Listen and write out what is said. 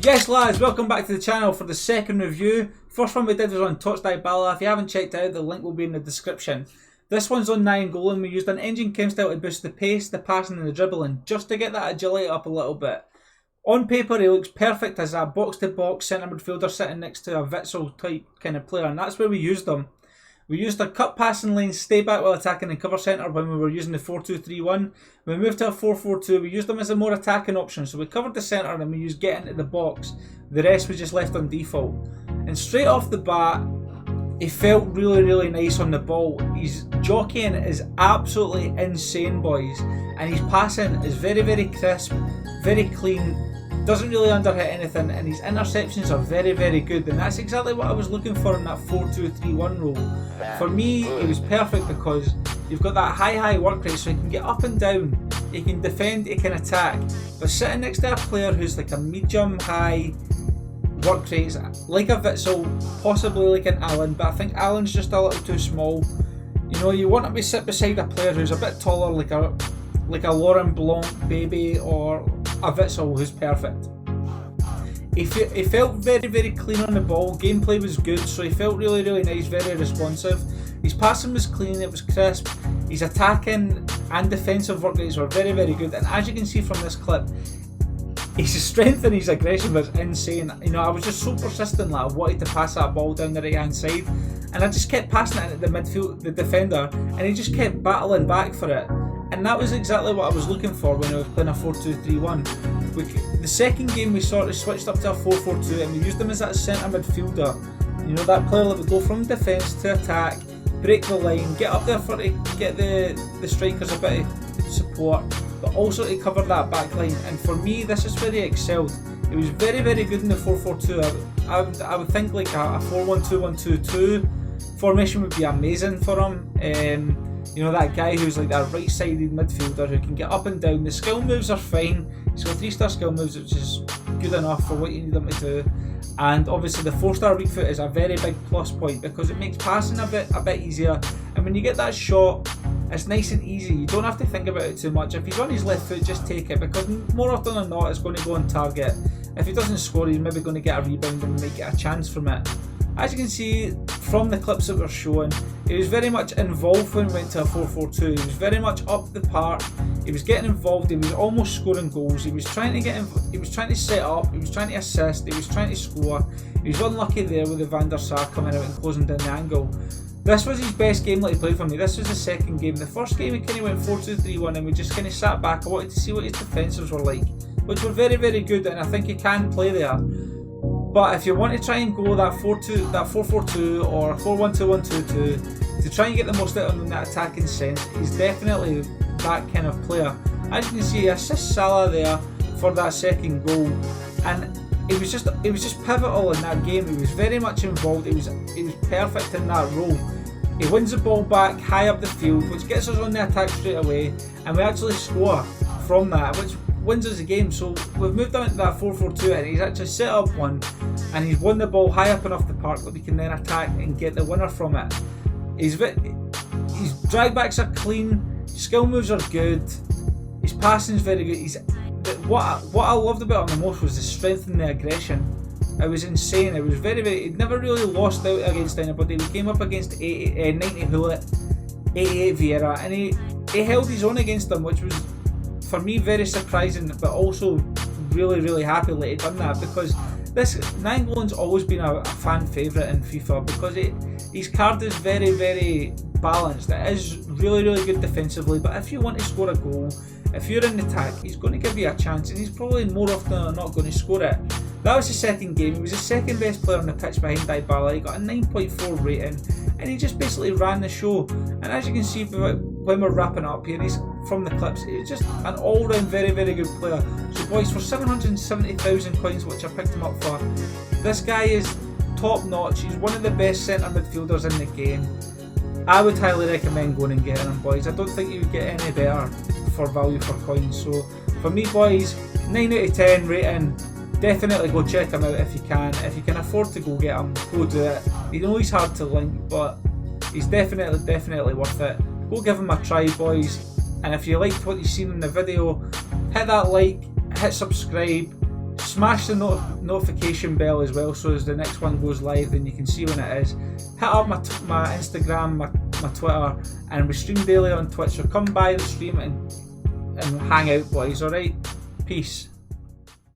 Yes lads, welcome back to the channel for the second review. First one we did was on Totssf Nainggolan. If you haven't checked it out, the link will be in the description. This one's on Nainggolan. We used an engine chem style to boost the pace, the passing and the dribbling, just to get that agility up a little bit. On paper he looks perfect as a box to box centre midfielder sitting next to a Witsel type kind of player, and that's where we used him. We used a cut passing lane, stay back while attacking and cover centre when we were using the 4-2-3-1. When we moved to a 4-4-2, we used them as a more attacking option. So we covered the centre and we used get into the box. The rest was just left on default. And straight off the bat, he felt really nice on the ball. His jockeying is absolutely insane, boys. And his passing is very crisp, very clean. Doesn't really underhit anything, and his interceptions are very good, and that's exactly what I was looking for in that 4-2-3-1 role. For me, it was perfect because you've got that high work rate, so he can get up and down, he can defend, he can attack. But sitting next to a player who's like a medium high work rate, like a Witsel, possibly like an Allen, but I think Allen's just a little too small. You know, you want to be sit beside a player who's a bit taller, like a Laurent Blanc baby or a Witsel who's perfect. He felt very clean on the ball. Gameplay was good, so he felt really nice, very responsive. His passing was clean, it was crisp. His attacking and defensive work rates were very good. And as you can see from this clip, his strength and his aggression was insane. You know, I was just so persistent, like I wanted to pass that ball down the right hand side, and I just kept passing it at the midfield, the defender, and he just kept battling back for it. And that was exactly what I was looking for when I was playing a 4-2-3-1. The second game we sort of switched up to a 4-4-2 and we used him as that centre midfielder. You know, that player that would go from defence to attack, break the line, get up there for to get the strikers a bit of support, but also to cover that back line. And for me, this is where he excelled. He was very good in the 4-4-2. I would think like a 4-1-2-1-2-2 formation would be amazing for him. You know, that guy who's like that right-sided midfielder who can get up and down. The skill moves are fine. He's got 3-star skill moves, which is good enough for what you need them to do. And obviously the 4-star weak foot is a very big plus point because it makes passing a bit easier. And when you get that shot, it's nice and easy. You don't have to think about it too much. If he's on his left foot, just take it, because more often than not it's going to go on target. If he doesn't score, he's maybe going to get a rebound and make it a chance from it. As you can see from the clips that we're showing, he was very much involved when we went to a 4-4-2. He was very much up the park. He was getting involved. He was almost scoring goals. He was trying to he was trying to set up. He was trying to assist. He was trying to score. He was unlucky there with the Van der Sar coming out and closing down the angle. This was his best game that he played for me. This was the second game. The first game he kind of went 4-2-3-1 and we just kind of sat back. I wanted to see what his defensives were like, which were very good, and I think he can play there. But if you want to try and go that 4-4-2 or 4-1-2-1-2-2 to try and get the most out of him in that attacking sense, he's definitely that kind of player. As you can see, he assists Salah there for that second goal, and it was just pivotal in that game. He was very much involved. He was perfect in that role. He wins the ball back high up the field, which gets us on the attack straight away, and we actually score from that, which wins us the game. So we've moved on to that 4-4-2 and he's actually set up one and he's won the ball high up enough the park that we can then attack and get the winner from it. His drag backs are clean, his skill moves are good, his passing is very good. What I loved about him the most was the strength and the aggression. It was insane. It was very he'd never really lost out against anybody. We came up against 90 Hullet, 88 Vieira, and he held his own against them, which was for me very surprising, but also really happy that he done that, because this Nainggolan's always been a fan favourite in FIFA because his card is very balanced. It is really good defensively, but if you want to score a goal, if you're in attack, he's going to give you a chance, and he's probably more often than not going to score it. That was the second game. He was the second best player on the pitch behind Dybala. He got a 9.4 rating, and he just basically ran the show. And as you can see when we're wrapping up here, he's from the clips, he's just an all-round very good player. So boys, for 770,000 coins, which I picked him up for, this guy is top notch. He's one of the best centre midfielders in the game. I would highly recommend going and getting him, boys. I don't think you would get any better for value for coins. So for me, boys, 9 out of 10 rating. Definitely go check him out if you can. If you can afford to go get him, go do it. You know he's hard to link, but he's definitely worth it. Go give him a try, boys. And if you liked what you've seen in the video, hit that like, hit subscribe, Smash the notification bell as well, so as the next one goes live, then you can see when it is. Hit up my Instagram, my Twitter, and we stream daily on Twitch. So come by the stream and hang out, boys. All right, peace.